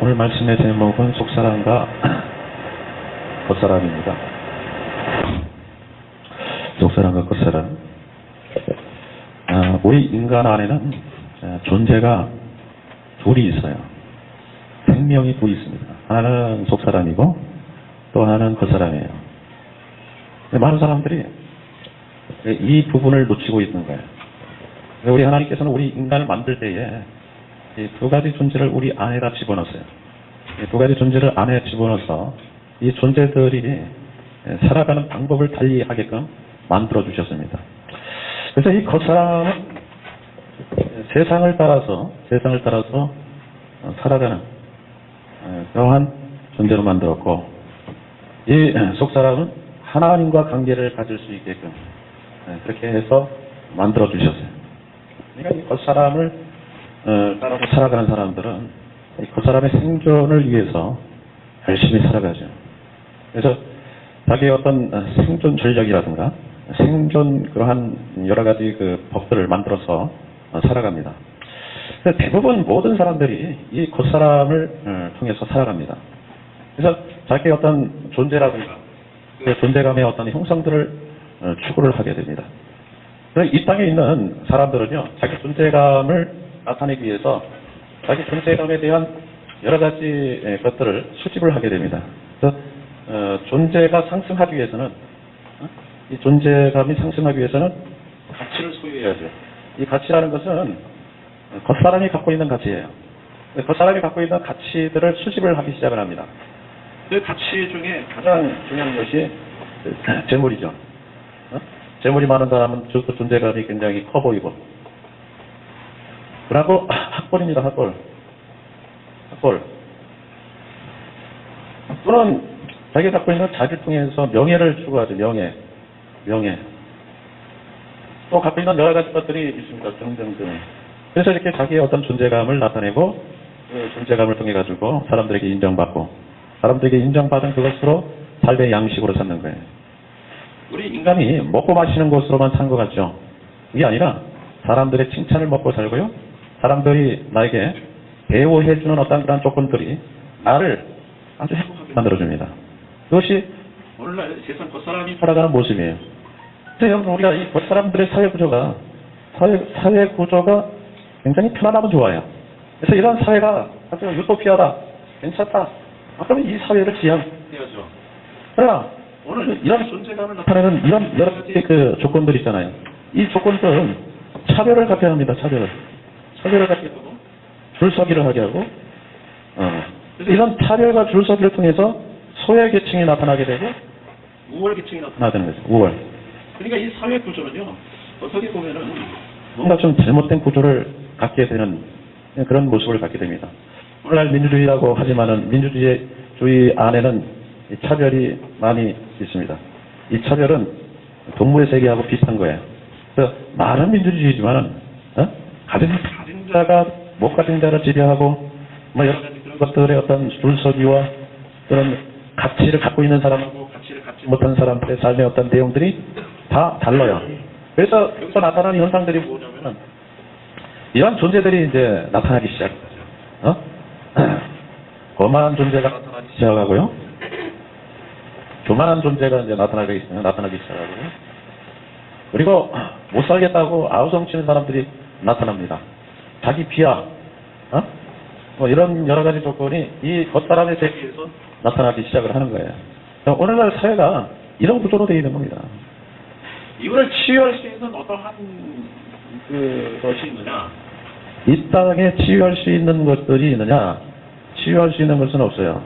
오늘 말씀의 제목은 속사람과 겉사람입니다. 속사람과 겉사람. 우리 인간 안에는 존재가 둘이 있어요. 생명이 둘이 있습니다. 하나는 속사람이고 또 하나는 겉사람이에요. 많은 사람들이 이 부분을 놓치고 있는 거예요. 우리 하나님께서는 우리 인간을 만들 때에 이 두 가지 존재를 우리 안에다 집어넣었어요. 이 두 가지 존재를 안에 집어넣어서 이 존재들이 살아가는 방법을 달리하게끔 만들어 주셨습니다. 그래서 이 겉사람은 세상을 따라서 살아가는 그러한 존재로 만들었고, 이 속사람은 하나님과 관계를 가질 수 있게끔 그렇게 해서 만들어 주셨어요. 그러니까 이 겉사람을 따라서 살아가는 사람들은 그 사람의 생존을 위해서 열심히 살아가죠. 그래서 자기의 어떤 생존 전략이라든가 생존 그러한 여러 가지 그 법들을 만들어서 살아갑니다. 대부분 모든 사람들이 이 겉사람을 통해서 살아갑니다. 그래서 자기의 어떤 존재라든가 그 존재감의 어떤 형성들을 추구를 하게 됩니다. 이 땅에 있는 사람들은요, 자기 존재감을 나타내기 위해서 자기 존재감에 대한 여러 가지 것들을 수집을 하게 됩니다. 그래서 존재가 상승하기 위해서는, 이 존재감이 상승하기 위해서는 가치를 소유해야죠. 이 가치라는 것은 겉사람이 갖고 있는 가치예요. 겉사람이 갖고 있는 가치들을 수집을 하기 시작을 합니다. 그 가치 중에 가장 중요한 것이 재물이죠. 재물이 많은 사람은 존재감이 굉장히 커 보이고, 그리고 학벌입니다. 학벌. 또는 자기가 갖고 있는 자질을 통해서 명예를 추구하죠. 명예. 또 갖고 있는 여러 가지 것들이 있습니다. 등등등. 그래서 이렇게 자기의 어떤 존재감을 나타내고, 그 존재감을 통해 가지고 사람들에게 인정받고, 사람들에게 인정받은 그것으로 삶의 양식으로 찾는 거예요. 우리 인간이 먹고 마시는 것으로만 산 것 같죠. 그게 아니라 사람들의 칭찬을 먹고 살고요, 사람들이 나에게 대우해주는 어떤 그런 조건들이 나를 아주 행복하게 만들어줍니다. 그것이 오늘날 세상 겉사람이 살아가는 모습이에요. 그래서 여러분, 우리가 이 겉사람들의 사회 구조가 굉장히 편안하면 좋아요. 그래서 이런 사회가 아주 유토피아다, 괜찮다, 그러면 이 사회를 지향해야죠. 그러나 오늘 이런 존재감을 나타내는 이런 여러 가지 그 조건들 있잖아요. 이 조건들은 차별을 갖게 합니다. 차별을 갖게 하고, 줄서기를 하게 하고, 이런 차별과 줄서기를 통해서 소외계층이 나타나게 되고, 우월계층이 나타나는 거죠. 우월. 그러니까 이 사회 구조는요, 어떻게 보면은 뭔가 좀 잘못된 구조를 갖게 되는 그런 모습을 갖게 됩니다. 오늘날 민주주의라고 하지만은 민주주의 안에는 이 차별이 많이 있습니다. 이 차별은 동물의 세계하고 비슷한 거예요. 그래서 말은 민주주의지만은 가진 자가 못 가진 자를 지배하고, 여러 가지 그런 것들의 어떤 줄서기와 그런 가치를 갖고 있는 사람하고 가치를 갖지 못한 사람들의 삶의 어떤 내용들이 다 달라요. 그래서 여기서 나타나는 현상들이 뭐냐면은 이런 존재들이 이제 나타나기 시작하죠. 거만한 존재가 나타나기 시작하고요, 교만한 존재가 이제 나타나기 시작하고요, 그리고 못 살겠다고 아우성치는 사람들이 나타납니다. 자기 비하, 이런 여러 가지 조건이 이 겉사람의 세계에서 나타나기 시작을 하는 거예요. 오늘날 사회가 이런 구조로 되어 있는 겁니다. 이거를 치유할 수 있는 어떠한 것이 있느냐? 이 땅에 치유할 수 있는 것들이 있느냐? 치유할 수 있는 것은 없어요.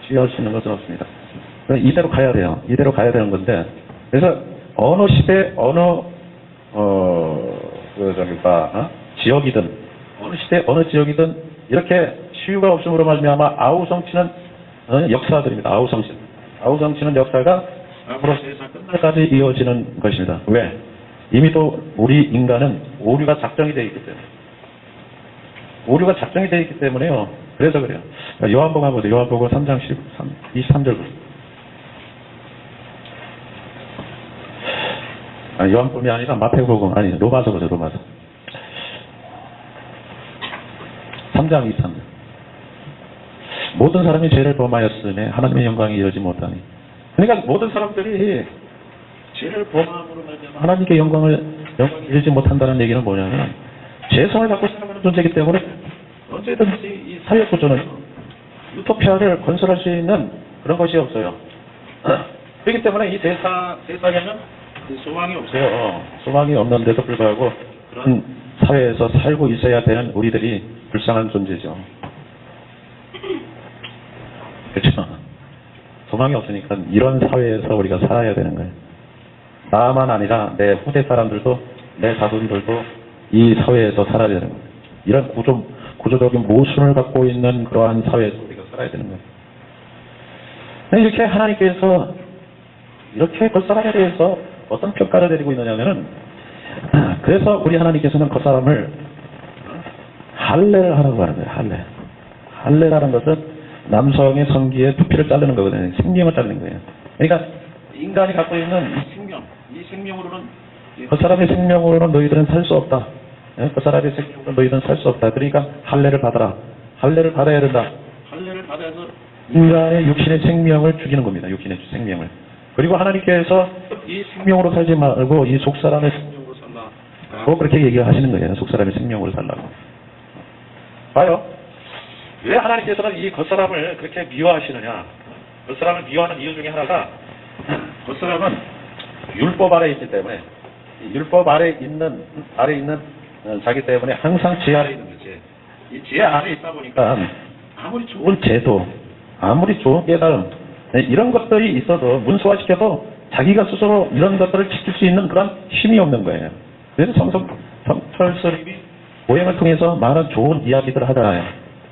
치유할 수 있는 것은 없습니다. 이대로 가야 돼요. 이대로 가야 되는 건데, 그래서 어느 시대, 지역이든, 어느 시대, 어느 지역이든 이렇게 치유가 없음으로 말미암아 아우성치는 역사들입니다. 아우성치는 역사가 앞으로 세상 끝날까지 이어지는 것입니다. 왜? 이미 또 우리 인간은 오류가 작정이 되어 있기 때문에요. 그래서 그래요. 요한복음 한번 보세요. 요한복음 3장 23절. 요한복음이 아니라 마태복음, 로마서 보세요. 로마서 3장 23절. 모든 사람이 죄를 범하였으며 하나님의 영광이 이루지 못하니. 그러니까 모든 사람들이 죄를 범함으로 말미암아 하나님께 영광을 이루지 못한다는 얘기는 뭐냐면 죄성을 갖고 살아가는 존재이기 때문에 언제든지 이 사회 구조는 유토피아를 건설할 수 있는 그런 것이 없어요. 그렇기 때문에 이 세상에는 소망이 없어요. 소망이 없는데도 불구하고 그런 사회에서 살고 있어야 되는 우리들이 불쌍한 존재죠. 그렇죠? 소망이 없으니까 이런 사회에서 우리가 살아야 되는 거예요. 나만 아니라 내 후대 사람들도 내 자손들도 이 사회에서 살아야 되는 거예요. 이런 구조적인 모순을 갖고 있는 그러한 사회에서 우리가 살아야 되는 거예요. 이렇게 하나님께서 이렇게 겉사람에 대해서 어떤 평가를 내리고 있느냐면은 그래서 우리 하나님께서는 겉사람을 할례를 하라고 하는 거예요. 할례. 할례라는 것은 남성의 성기에 두피를 자르는 거거든요. 생명을 자르는 거예요. 그러니까 인간이 갖고 있는 이 생명으로는 겉사람의 생명으로는 너희들은 살 수 없다. 겉사람의 생명으로 너희들은 살 수 없다. 그러니까 할례를 받아라. 할례를 받아야 된다. 할례를 받아서 인간의 육신의 생명을 죽이는 겁니다. 육신의 생명을. 그리고 하나님께서 이 생명으로 살지 말고 이 속사람의 생명으로 살라고 그렇게 얘기를 하시는 거예요. 속사람의 생명으로 살라고. 봐요. 왜 하나님께서는 이 겉사람을 그렇게 미워하시느냐. 겉사람을 미워하는 이유 중에 하나가 겉사람은 율법 아래에 있기 때문에 율법 아래에 있는 자기 때문에 항상 죄 아래에 있는 거지. 이 죄 아래에 있다 보니까 아무리 좋은 제도, 아무리 좋은 깨달음 이런 것들이 있어도 문수화시켜도 자기가 스스로 이런 것들을 지킬 수 있는 그런 힘이 없는 거예요. 그래서 성철스님이 보행을 통해서 많은 좋은 이야기들을 하잖아요.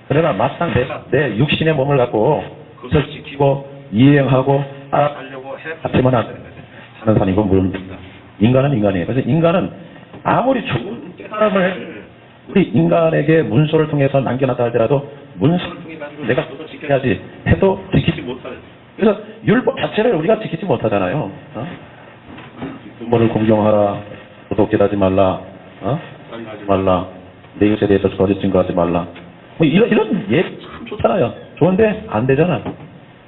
그러나 막상 내 육신의 몸을 갖고 그것을 지키고 이행하고 따라가려고 해봤지만 안 되는 거죠. 사는 산이고 물론입니다. 인간은 인간이에요. 그래서 인간은 아무리 좋은 깨달음을 우리 인간에게 문서를 통해서 남겨놨다 할지라도 문서를 통해 가지고 내가 그것을 지켜야지 해도 지키지 못할. 그래서 율법 자체를 우리가 지키지 못하잖아요. 부모를 공경하라, 도둑질하지 말라, 살인하지 말라, 내 이웃에 대해서 거짓 증거하지 말라. 뭐 이런 예 참 좋잖아요. 좋은데 안 되잖아.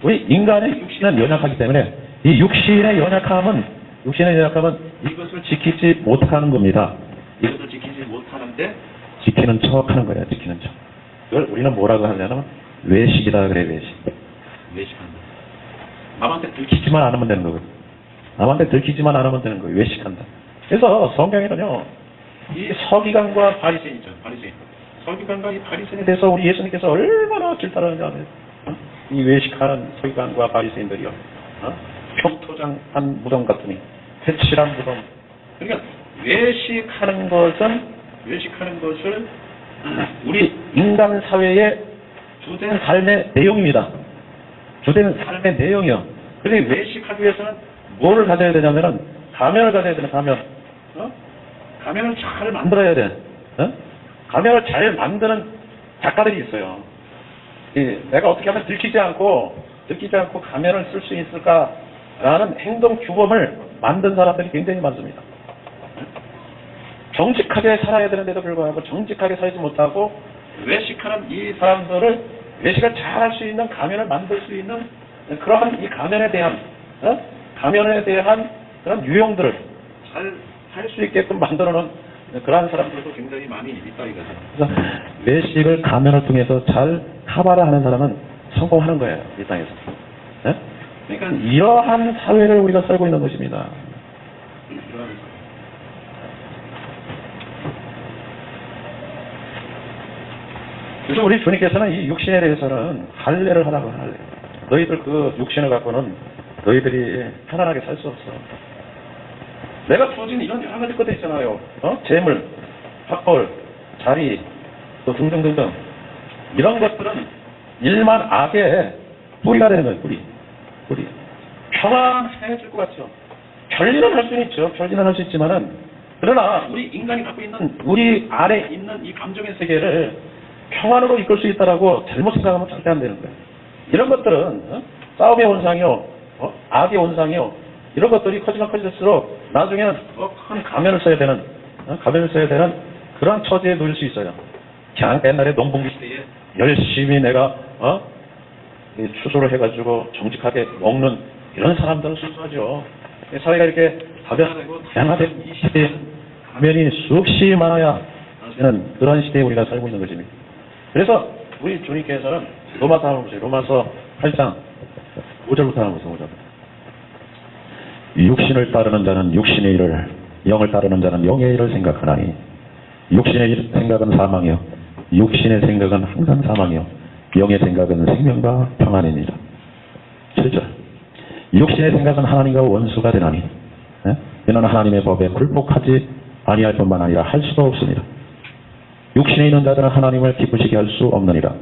우리 인간의 육신은 연약하기 때문에 이 육신의 연약함은 이것을 지키지 못하는 겁니다. 이것을 지키지 못하는데 지키는 척 하는 거예요. 지키는 척. 이걸 우리는 뭐라고 하냐면 외식이다 그래. 외식한다. 남한테 들키지만 않으면 되는 거거든. 남한테 들키지만 않으면 되는 거예요. 외식한다. 그래서 성경에는요. 이 서기관과 바리새인 있죠. 서기관과 이 바리새인에 대해서 우리 예수님께서 얼마나 질타를 하느냐. 이 외식하는 서기관과 바리새인들이요. 표토장한 무덤 같으니 회칠한 무덤. 그러니까 외식하는 것을 우리 인간 사회의 주된 삶의 내용입니다. 주된 삶의 내용이요. 그런데 외식하기 위해서는 뭐를 가져야 되냐면은 가면을 가져야 되는 가면. 가면을 잘 만들어야 돼. 가면을 잘 만드는 작가들이 있어요. 내가 어떻게 하면 들키지 않고 가면을 쓸 수 있을까라는 행동 규범을 만든 사람들이 굉장히 많습니다. 정직하게 살아야 되는데도 불구하고 정직하게 살지 못하고 외식하는 이 사람들을 외식을 잘 할 수 있는 가면을 만들 수 있는 그러한 이 가면에 대한 그런 유형들을 잘 할 수 있게끔 만들어 놓은 그러한 사람들도 굉장히 많이 있다 이거죠. 그래서 외식을 가면을 통해서 잘 카바를 하는 사람은 성공하는 거예요. 이 땅에서. 그러니까 이러한 사회를 우리가 살고 있는 것입니다. 그래서 우리 주님께서는 이 육신에 대해서는 할례를 하라고 할례. 너희들 그 육신을 갖고는 너희들이 편안하게 살 수 없어. 내가 주어진 이런 여러 가지 것들 있잖아요. 재물, 학벌, 자리, 또 등등등등. 이런 것들은 일만 악의 뿌리가 되는 거예요. 뿌리. 평안해질 것 같죠. 별일은 할 수는 있죠. 별일은 할 수 있지만은 그러나 우리 인간이 갖고 있는 우리 안에 있는 이 감정의 세계를 평안으로 이끌 수 있다라고 잘못 생각하면 절대 안 되는 거예요. 이런 것들은 싸움의 원상이요, 악의 원상이요. 이런 것들이 커지면 커질수록 나중에는 큰 가면을 써야 되는 그런 처지에 놓일 수 있어요. 그냥 옛날에 농봉기 시대에 열심히 내가 추수를 해가지고 정직하게 먹는 이런 사람들은 순수하죠. 사회가 이렇게 다변화되고 다양화된 이 시대에는 가면이 수없이 많아야 하는 그런 시대에 우리가 살고 있는 것입니다. 그래서 우리 주님께서는 로마서 한번 보세요. 로마서 8장 5절부터 한번 보세요. 5절. 육신을 따르는 자는 육신의 일을, 영을 따르는 자는 영의 일을 생각하나니 육신의 생각은 사망이요 육신의 생각은 항상 사망이요 영의 생각은 생명과 평안입니다. 7절. 육신의 생각은 하나님과 원수가 되나니 이는 하나님의 법에 굴복하지 아니할 뿐만 아니라 할 수도 없습니다. 육신에 있는 자들은 하나님을 기쁘시게 할 수 없느니라.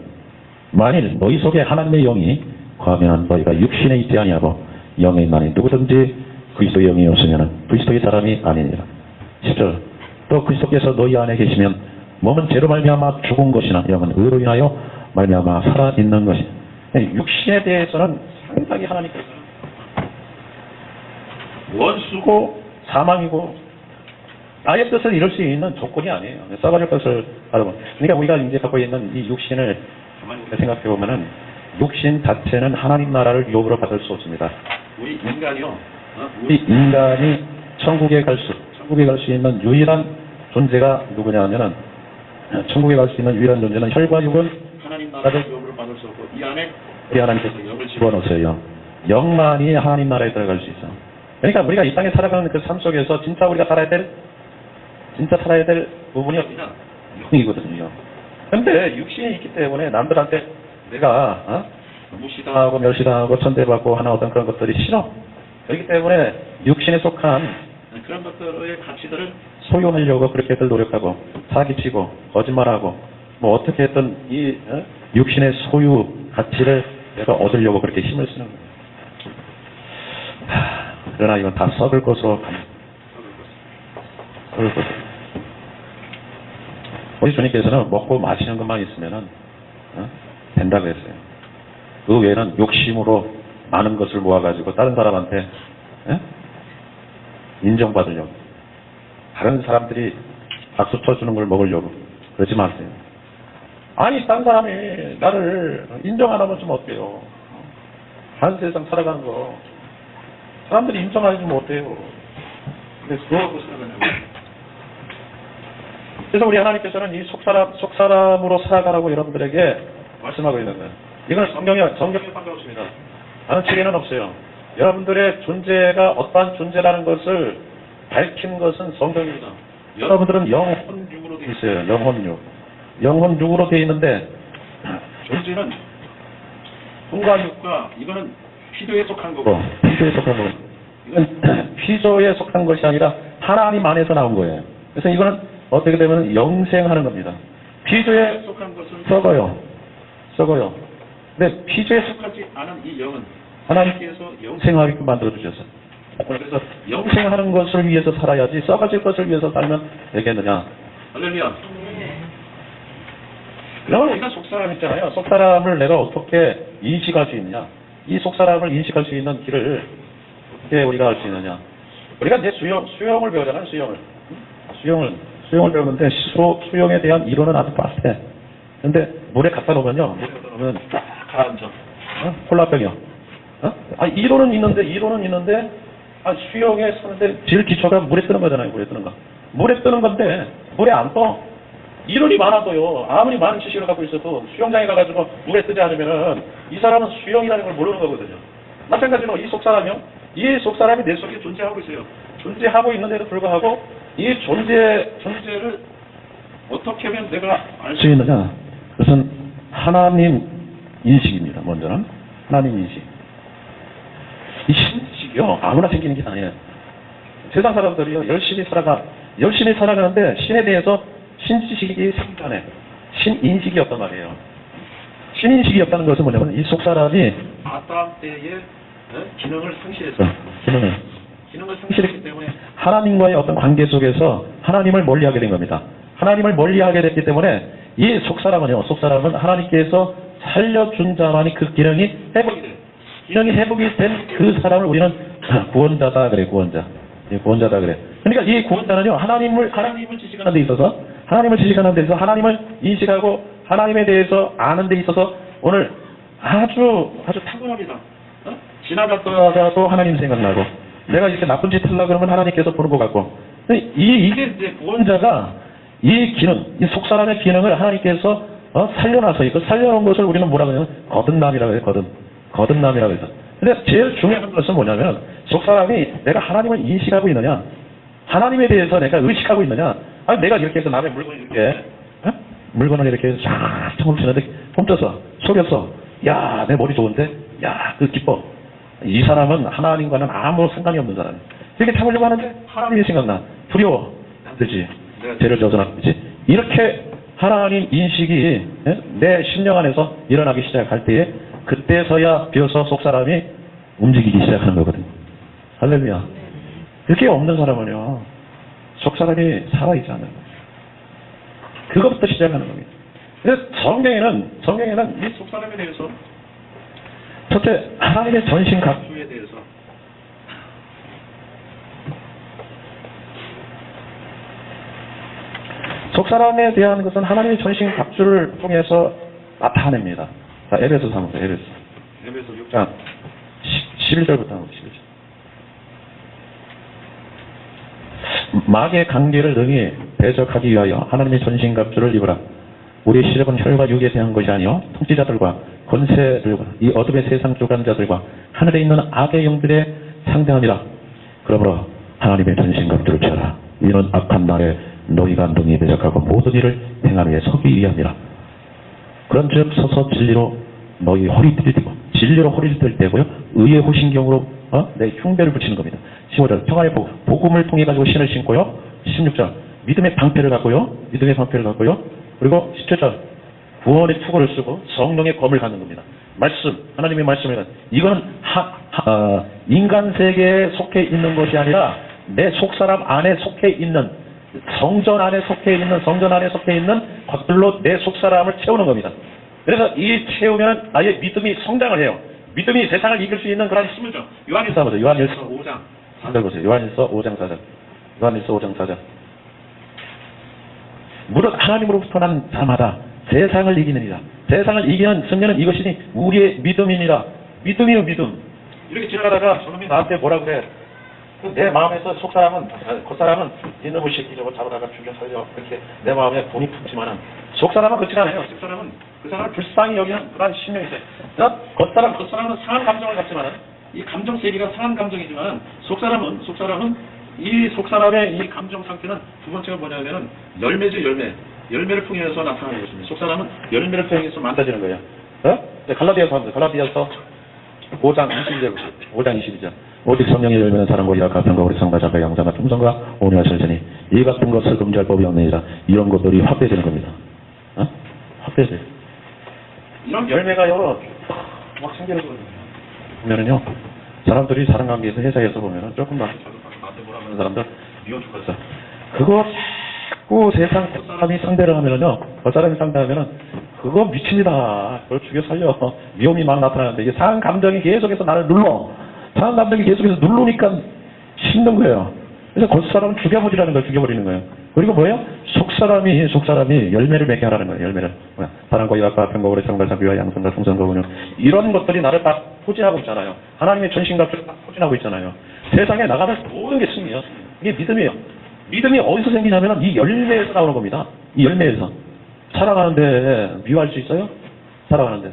만일 너희 속에 하나님의 영이 거하면 너희가 육신에 있지 아니하고 영에 있나니 누구든지 그리스도의 영이 없으면 그리스도의 사람이 아니니라. 10절. 또 그리스도께서 너희 안에 계시면 몸은 죄로 말미암아 죽은 것이나 영은 의로 인하여 말미암아 살아있는 것이. 육신에 대해서는 상당히 하나님께서 원수고 사망이고 나의 뜻을 이룰 수 있는 조건이 아니에요. 썩어질 것을 바라보면. 그러니까 우리가 이제 갖고 있는 이 육신을 가만히 생각해 보면은 육신 자체는 하나님 나라를 유업으로 받을 수 없습니다. 우리 인간이 천국에 갈 수 있는 유일한 존재가 누구냐 하면은 천국에 갈 수 있는 유일한 존재는 혈과 육은 하나님 나라를 유업으로 받을 수 없고 이 안에 우리 하나님께서 영을 집어넣으세요. 영만이 하나님 나라에 들어갈 수 있어. 그러니까 우리가 이 땅에 살아가는 그 삶 속에서 진짜 우리가 살아야 될 부분이 어디냐? 영이거든요. 근데 육신이 있기 때문에 남들한테 내가 무시당하고 멸시당하고 천대받고 하는 어떤 그런 것들이 싫어. 그렇기 때문에 육신에 속한 그런 것들의 가치들을 소유하려고 그렇게들 노력하고 사기치고 거짓말하고 뭐 어떻게 했든 이 육신의 소유 가치를 내가 얻으려고 그렇게 힘을 쓰는 거예요. 그러나 이건 다 썩을 것으로 썩을 것. 우리 주님께서는 먹고 마시는 것만 있으면은 된다고 했어요. 그 외에는 욕심으로 많은 것을 모아가지고 다른 사람한테 인정받으려고, 다른 사람들이 박수 쳐주는 걸 먹으려고 그러지 마세요. 아니, 딴 사람이 나를 인정 안 하면 좀 어때요? 한 세상 살아가는 거 사람들이 인정 안 해주면 어때요? 근데 그거하고 살아가냐고. 그래서 우리 하나님께서는 이 속사람으로 살아가라고 여러분들에게 말씀하고 있는 거예요. 이건 성경에 상관없습니다. 다른 책에는 없어요. 여러분들의 존재가 어떠한 존재라는 것을 밝힌 것은 성경입니다. 여러분들은 영혼육으로 되어 있어요. 영혼육으로 되어 있는데 존재는 혼과 육과 이거는 피조에 속한 거고 이건 피조에 속한 것이 아니라 하나님 안에서 나온 거예요. 그래서 이거는 어떻게 되면 영생하는 겁니다. 피조에 속한 것은 썩어요. 근데 피조에 속하지 않은 이 영은 하나님께서 영생하게끔 만들어주셨어요. 그래서 영생하는 것을 위해서 살아야지 썩어질 것을 위해서 살면 되겠느냐. 할렐루야. 그러면 우리가 속사람 있잖아요. 속사람을 내가 어떻게 인식할 수 있느냐. 이 속사람을 인식할 수 있는 길을 어떻게 우리가 할 수 있느냐. 우리가 이제 수영을 배우잖아요. 수영을 배우는데 수영에 대한 이론은 아주 빡세. 근데 물에 갖다 놓으면요. 물에 갖다 놓으면 딱 가라앉아. 콜라병이요. 이론은 있는데 수영에 서는데 제일 기초가 물에 뜨는 거잖아요. 물에 뜨는 건데 물에 안 떠. 이론이 많아도요. 아무리 많은 지식을 갖고 있어도 수영장에 가가지고 물에 뜨지 않으면은 이 사람은 수영이라는 걸 모르는 거거든요. 마찬가지로 이 속사람이 내 속에 존재하고 있어요. 존재하고 있는데도 불구하고 이 존재를 어떻게 하면 내가 알 수 있느냐? 그것은 하나님 인식입니다. 먼저는 하나님 인식. 이 신식이요. 아무나 생기는 게 아니에요. 세상 사람들이요. 열심히 살아가는데 신에 대해서 신지식이 생기기 전에 신인식이 없단 말이에요. 신인식이 없다는 것은 뭐냐면 이 속사람이 아담 때의 기능을 상실했어요. 기능을 상실했기 때문에 하나님과의 어떤 관계 속에서 하나님을 멀리하게 된 겁니다. 하나님을 멀리하게 됐기 때문에 이 속사람은 하나님께서 살려준 자만이 그 기능이 회복이 돼요. 기능이 회복이 된 그 사람을 우리는 구원자다 그래. 구원자다 그래. 그러니까 이 구원자는요, 하나님을 지식하는 데 있어서 하나님을 인식하고 하나님에 대해서 아는 데 있어서 오늘 아주 타고납니다. 지나갔다가도 하나님 생각나고, 내가 이렇게 나쁜 짓 하려고 그러면 하나님께서 보는 것 같고, 이게 이제 구원자가 이 기능, 이 속사람의 기능을 하나님께서 살려놔서, 이거 살려놓은 것을 우리는 뭐라고 해요? 거듭남이라고 해요, 거듭남이라고 해서. 근데 제일 중요한 것은 뭐냐면, 속사람이 내가 하나님을 인식하고 있느냐, 하나님에 대해서 내가 의식하고 있느냐, 아니, 내가 이렇게 해서 남의 물건을 이렇게 쫙 청을 치는데, 훔쳐서, 속였어. 야, 내 머리 좋은데? 야, 그 기뻐. 이 사람은 하나님과는 아무 상관이 없는 사람이야. 이렇게 참으려고 하는데, 하나님이 생각나. 두려워. 안 되지. 죄를 져서 안 되지. 이렇게 하나님 인식이 내 심령 안에서 일어나기 시작할 때에, 그때서야 비로소 속사람이 움직이기 시작하는 거거든요. 할렐루야. 그게 없는 사람은요, 속사람이 살아있지 않는 거예요. 그것부터 시작하는 겁니다. 그래서 성경에는 이 속사람에 대해서, 첫째, 하나님의 전신갑주에 대해서, 속사람에 대한 것은 하나님의 전신갑주를 통해서 나타냅니다. 자, 에베소 3서, 에베소 6장 11절부터 하고 11절. 마귀의 관계를 능히 대적하기 위하여 하나님의 전신갑주를 입으라. 우리의 시력은 혈과 육에 대한 것이 아니요 통치자들과 권세들과 이 어둠의 세상 주관자들과 하늘에 있는 악의 영들의 상대하니라. 그러므로 하나님의 전신갑주를 펴라. 이는 악한 날에 너희가 능히 대적하고 모든 일을 행하기 위해 서기 위함이라. 그런즉 서서 진리로 너희 허리띠를 띠고, 진리로 허리를 뜰 때고요, 의의 호신경으로 내 흉배를 붙이는 겁니다. 15절 평안의 복음을 통해 가지고 신을 신고요. 16절 믿음의 방패를 갖고요, 그리고 17절 구원의 투구를 쓰고 성령의 검을 갖는 겁니다. 말씀, 하나님의 말씀을, 이거는 인간 세계에 속해 있는 것이 아니라 내 속사람 안에 속해 있는, 성전 안에 속해 있는 것들로 내 속사람을 채우는 겁니다. 그래서 이 채우면 나의 믿음이 성장을 해요. 믿음이 세상을 이길 수 있는 그런 힘을 줘. 요한일서 5장 4절 보세요. 요한일서 5장 4절. 무릇 하나님으로부터 난 자마다 세상을 이기느니라. 세상을 이기는 승리는 이것이니 우리의 믿음이니라. 믿음이요, 믿음. 이렇게 지나가다가 저놈이 나한테 뭐라 그래. 내 마음에서 겉사람은 이놈의 새끼 저거 잡아다가 죽여 살려. 그렇게 내 마음에 돈이 품지만은, 속사람은 그렇지 않아요. 속사람은 그 사람을 불쌍히 여기는 그런 심령이 있어요. 겉사람은 상한 감정을 갖지만은, 이 감정 세계가 상한 감정이지만은, 속사람은 이 속사람의 이 감정 상태는 두 번째가 뭐냐면은 열매죠, 열매를 통해서 나타나는 것입니다. 속사람은 열매를 통해서 만들어지는 거예요. 갈라디아서 5장 22절. 오직 성령의 열매는 사랑과 희락, 화평과 우리 상과 자가 양장과 충성과 온유와 절제니 이 같은 것을 금지할 법이 없느니라. 이런 것들이 확대되는 겁니다. 확대돼요. 이런 열매가요, 막 생기는 보면은요, 사람들이 사람 관계에서 회사에서 보면은 조금 나한테 뭐라는 사람들 미워 죽었어. 그거 자꾸 세상 겉사람이 상대를 하면은요, 그거 미칩니다. 그걸 죽여 살려. 미움이 막 나타나는데, 이게 상한 감정이 계속해서 나를 누르니까 힘든 거예요. 그래서 겉사람은 죽여버리는 거예요. 그리고 뭐예요? 속사람이 열매를 맺게 하라는 거예요. 열매를. 사랑과 희락과 평과 오래 참과 자비와 양성과 풍성과 운영, 이런 것들이 나를 다 포진하고 있잖아요. 하나님의 전신갑주를 다 포진하고 있잖아요. 세상에 나가는 모든 게 승리예요. 이게 믿음이에요. 믿음이 어디서 생기냐면 이 열매에서 나오는 겁니다. 이 열매에서. 살아가는데 미워할 수 있어요? 살아가는데.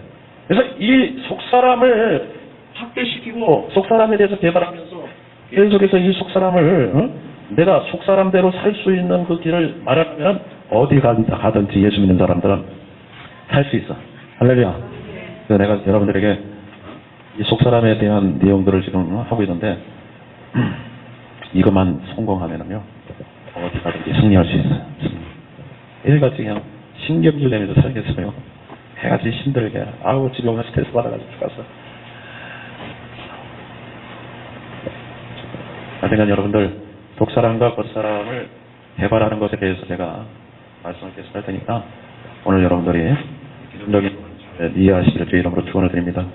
그래서 이 속사람을 확대시키고 속사람에 대해서 개발하면서 계속해서 이 속사람을 내가 속사람대로 살 수 있는 그 길을 말하면 어디 가든지 예수 믿는 사람들은 살 수 있어. 할렐루야. 그래서 내가 여러분들에게 이 속사람에 대한 내용들을 지금 하고 있는데, 이것만 성공하면은요, 어디 가든지 승리할 수 있어요. 일같이 그냥 신경질 내면서 살겠어요. 해가지 힘들게. 아우, 집에 오면 스트레스 받아가지고 죽었어. 하여간 여러분들, 속사람과 겉사람을 개발하는 것에 대해서 제가 말씀을 계속 할 테니까, 오늘 여러분들이 기존적인 이해하시기를 주의 이름으로 축원을 드립니다.